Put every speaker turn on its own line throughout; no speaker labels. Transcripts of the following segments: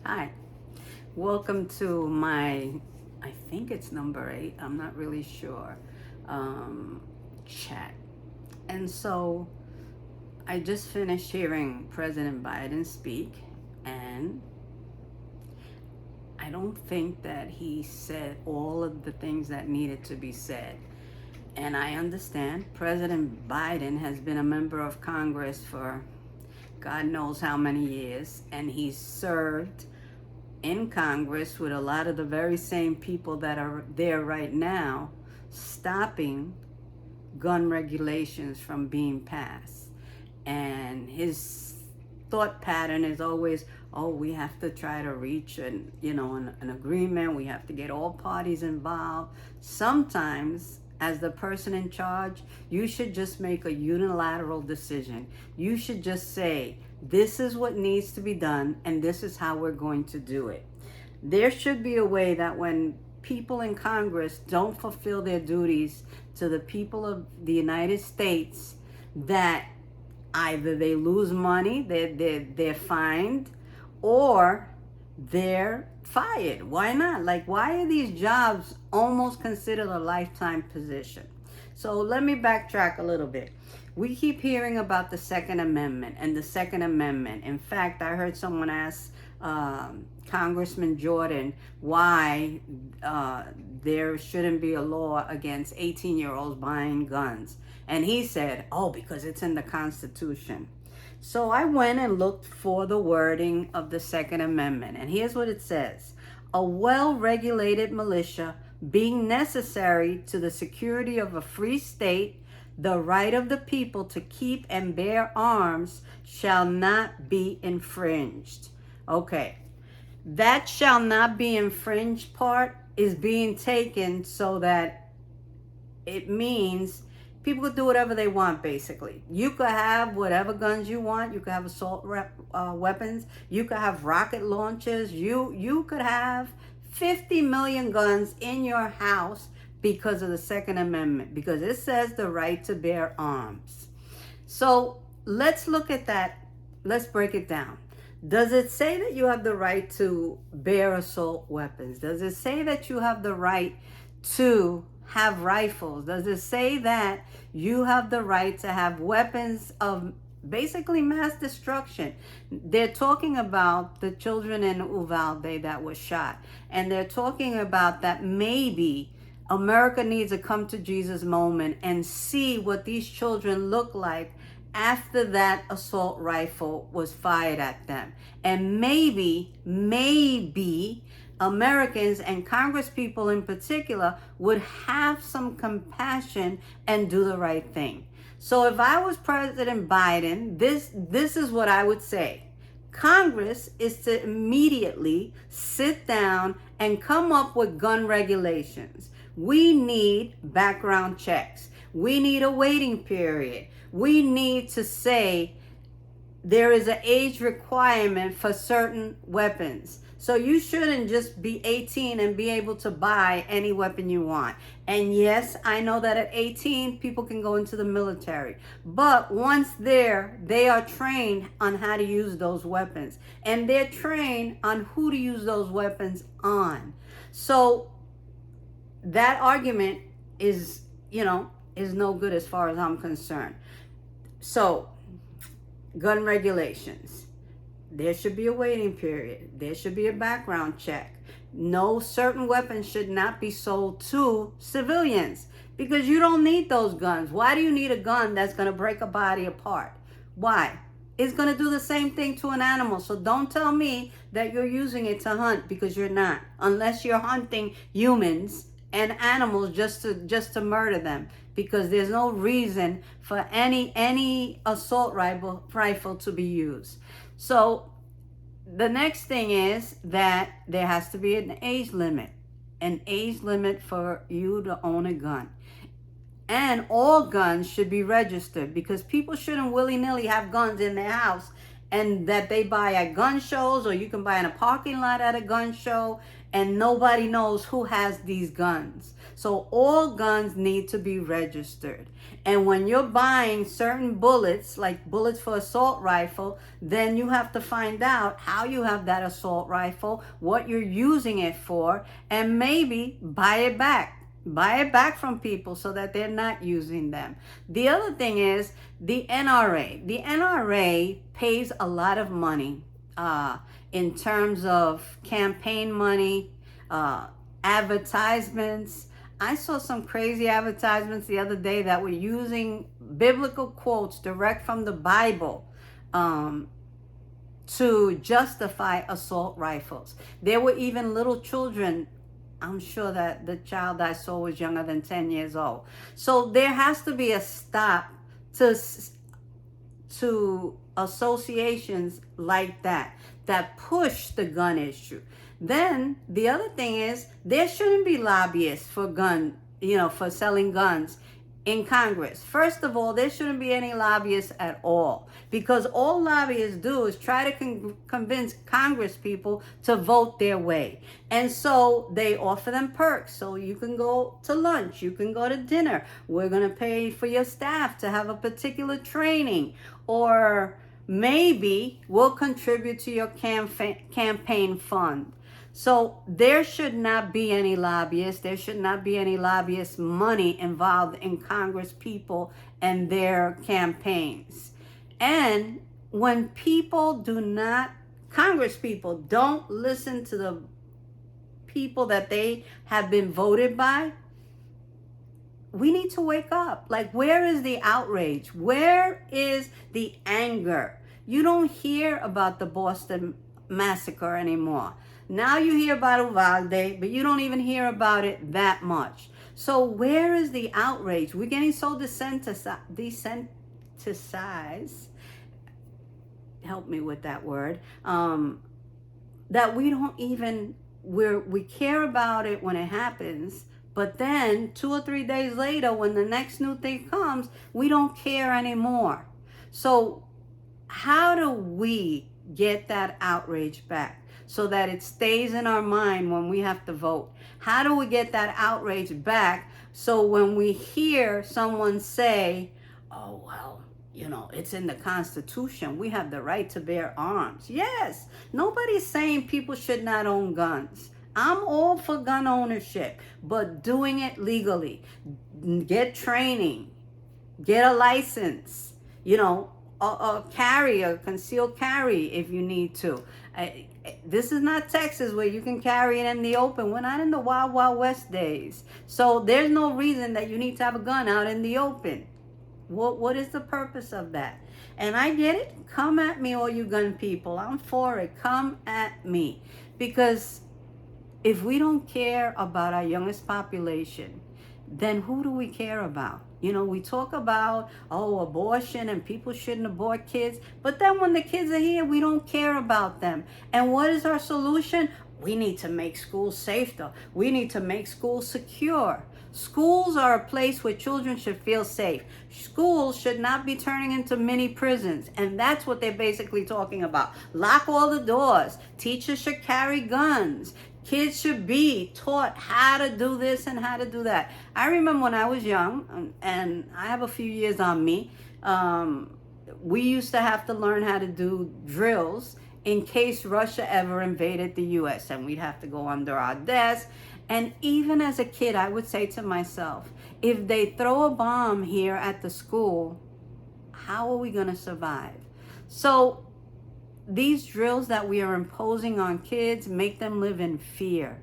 Hi, welcome to I think it's number 8, I'm not really sure, um, chat. And so I just finished hearing President Biden speak, and I don't think that he said all of the things that needed to be said. And I understand President Biden has been a member of Congress for God knows how many years, and he's served in Congress with a lot of the very same people that are there right now, stopping gun regulations from being passed. And his thought pattern is always, oh, we have to try to reach an agreement. We have to get all parties involved. Sometimes, as the person in charge, you should just make a unilateral decision. You should just say, this is what needs to be done, and this is how we're going to do it. There should be a way that when people in Congress don't fulfill their duties to the people of the United States, that either they lose money, they're fined, or they're fired. Why not? Like, why are these jobs almost considered a lifetime position? So let me backtrack a little bit. We keep hearing about the Second Amendment and the Second Amendment. In fact, I heard someone ask Congressman Jordan why there shouldn't be a law against 18-year-olds buying guns. And he said, oh, because it's in the Constitution. So I went and looked for the wording of the Second Amendment. And here's what it says. A well-regulated militia being necessary to the security of a free state, the right of the people to keep and bear arms shall not be infringed. Okay, that shall not be infringed part is being taken so that it means people could do whatever they want, basically. You could have whatever guns you want. You could have assault weapons. You could have rocket launchers. You could have 50 million guns in your house because of the Second Amendment, because it says the right to bear arms. So let's look at that. Let's break it down. Does it say that you have the right to bear assault weapons? Does it say that you have the right to have rifles? Does it say that you have the right to have weapons of basically mass destruction? They're talking about the children in Uvalde that were shot, and they're talking about that maybe America needs a come to Jesus moment and see what these children look like after that assault rifle was fired at them. And maybe Americans and Congress people in particular would have some compassion and do the right thing. So if I was President Biden, this is what I would say. Congress is to immediately sit down and come up with gun regulations. We need background checks. We need a waiting period. We need to say there is an age requirement for certain weapons. So you shouldn't just be 18 and be able to buy any weapon you want. And yes, I know that at 18, people can go into the military. But once there, they are trained on how to use those weapons. And they're trained on who to use those weapons on. So that argument is no good as far as I'm concerned. So, gun regulations. There should be a waiting period. There should be a background check. No, certain weapons should not be sold to civilians because you don't need those guns. Why do you need a gun that's going to break a body apart? Why? It's going to do the same thing to an animal. So don't tell me that you're using it to hunt, because you're not. Unless you're hunting humans and animals just to murder them, because there's no reason for any assault rifle to be used. So the next thing is that there has to be an age limit for you to own a gun. And all guns should be registered, because people shouldn't willy-nilly have guns in their house and that they buy at gun shows, or you can buy in a parking lot at a gun show, and nobody knows who has these guns. So all guns need to be registered. And when you're buying certain bullets, like bullets for assault rifle, then you have to find out how you have that assault rifle, what you're using it for, and maybe buy it back. Buy it back from people so that they're not using them. The other thing is the NRA. The NRA pays a lot of money in terms of campaign money, advertisements. I saw some crazy advertisements the other day that were using biblical quotes direct from the Bible to justify assault rifles. There were even little children. I'm sure that the child I saw was younger than 10 years old. So there has to be a stop to associations like that push the gun issue. Then the other thing is there shouldn't be lobbyists for for selling guns in Congress. First of all, there shouldn't be any lobbyists at all, because all lobbyists do is try to convince Congress people to vote their way. And so they offer them perks. So you can go to lunch, you can go to dinner. We're going to pay for your staff to have a particular training, or maybe we'll contribute to your campaign fund. So there should not be any lobbyists. There should not be any lobbyist money involved in Congress people and their campaigns. And when Congress people don't listen to the people that they have been voted by, we need to wake up. Like, where is the outrage? Where is the anger? You don't hear about the Boston Massacre anymore. Now you hear about Uvalde, but you don't even hear about it that much. So where is the outrage? We're getting so desensitized, help me with that word, that we don't even, we care about it when it happens, but then 2 or 3 days later, when the next new thing comes, we don't care anymore. So how do we get that outrage back so that it stays in our mind when we have to vote? How do we get that outrage back so when we hear someone say, oh, well, it's in the Constitution, we have the right to bear arms? Yes, nobody's saying people should not own guns. I'm all for gun ownership, but doing it legally. Get training, get a license, a concealed carry if you need to. This is not Texas where you can carry it in the open. We're not in the Wild Wild West days. So there's no reason that you need to have a gun out in the open. What is the purpose of that? And I get it. Come at me, all you gun people. I'm for it. Come at me. Because if we don't care about our youngest population, then who do we care about? We talk about, abortion and people shouldn't abort kids. But then when the kids are here, we don't care about them. And what is our solution? We need to make schools safer. We need to make schools secure. Schools are a place where children should feel safe. Schools should not be turning into mini prisons. And that's what they're basically talking about. Lock all the doors. Teachers should carry guns. Kids should be taught how to do this and how to do that. I remember when I was young, and I have a few years on me, we used to have to learn how to do drills in case Russia ever invaded the U.S. And we'd have to go under our desk. And even as a kid, I would say to myself, if they throw a bomb here at the school, how are we going to survive? So these drills that we are imposing on kids make them live in fear.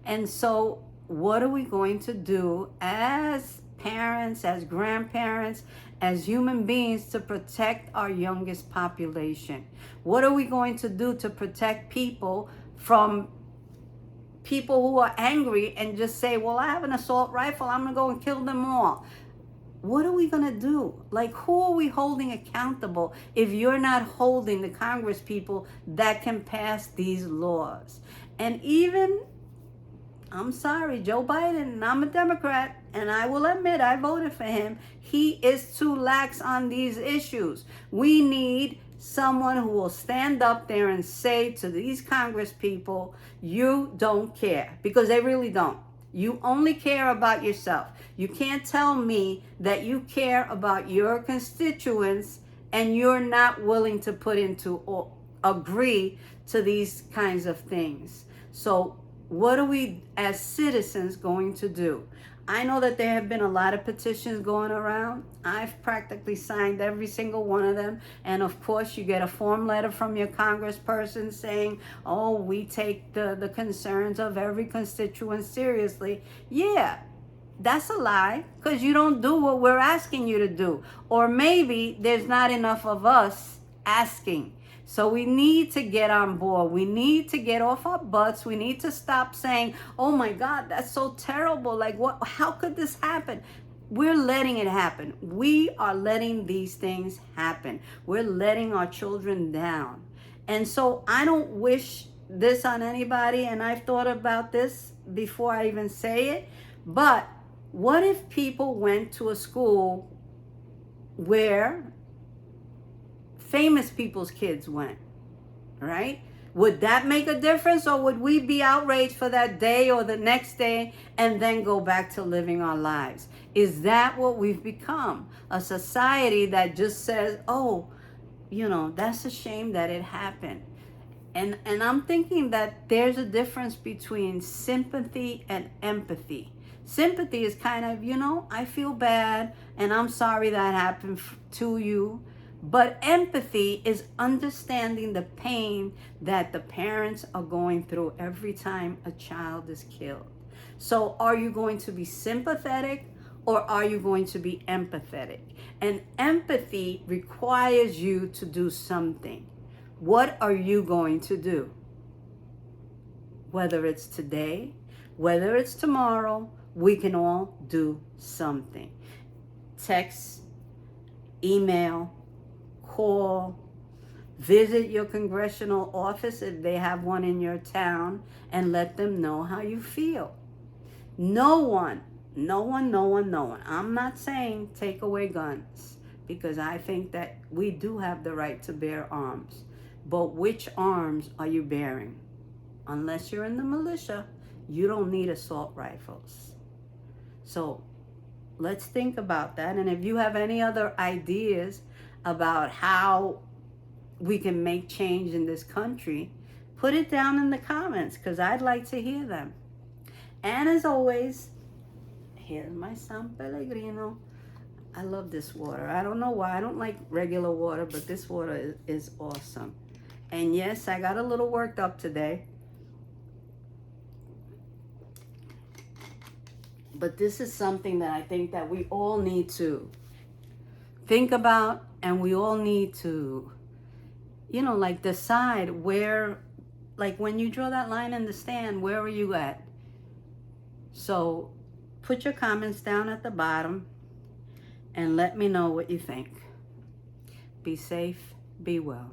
And so what are we going to do as parents, as grandparents, as human beings to protect our youngest population? What are we going to do to protect people from people who are angry and just say, well, I have an assault rifle, I'm going to go and kill them all? What are we going to do? Like, who are we holding accountable if you're not holding the Congress people that can pass these laws? And even, I'm sorry, Joe Biden, and I'm a Democrat, and I will admit I voted for him. He is too lax on these issues. We need someone who will stand up there and say to these Congress people, you don't care, because they really don't. You only care about yourself. You can't tell me that you care about your constituents and you're not willing to put into or agree to these kinds of things. So what are we as citizens going to do? I know that there have been a lot of petitions going around. I've practically signed every single one of them. And of course, you get a form letter from your congressperson saying, oh, we take the concerns of every constituent seriously. Yeah, that's a lie, because you don't do what we're asking you to do. Or maybe there's not enough of us asking. So we need to get on board. We need to get off our butts. We need to stop saying, oh my God, that's so terrible. Like, what? How could this happen? We're letting it happen. We are letting these things happen. We're letting our children down. And so I don't wish this on anybody. And I've thought about this before I even say it. But what if people went to a school where famous people's kids went, right? Would that make a difference, or would we be outraged for that day or the next day and then go back to living our lives? Is that what we've become? A society that just says, oh, that's a shame that it happened. And I'm thinking that there's a difference between sympathy and empathy. Sympathy is kind of, I feel bad and I'm sorry that happened to you. But empathy is understanding the pain that the parents are going through every time a child is killed. So are you going to be sympathetic, or are you going to be empathetic? And empathy requires you to do something. What are you going to do? Whether it's today, whether it's tomorrow, we can all do something. Text, email, call, visit your congressional office if they have one in your town, and let them know how you feel. No one. I'm not saying take away guns, because I think that we do have the right to bear arms. But which arms are you bearing? Unless you're in the militia, you don't need assault rifles. So let's think about that. And if you have any other ideas about how we can make change in this country, put it down in the comments, because I'd like to hear them. And as always, here's my San Pellegrino. I love this water. I don't know why. I don't like regular water, but this water is awesome. And yes, I got a little worked up today. But this is something that I think that we all need to think about, and we all need to, decide where, when you draw that line in the stand, where are you at? So put your comments down at the bottom and let me know what you think. Be safe, be well.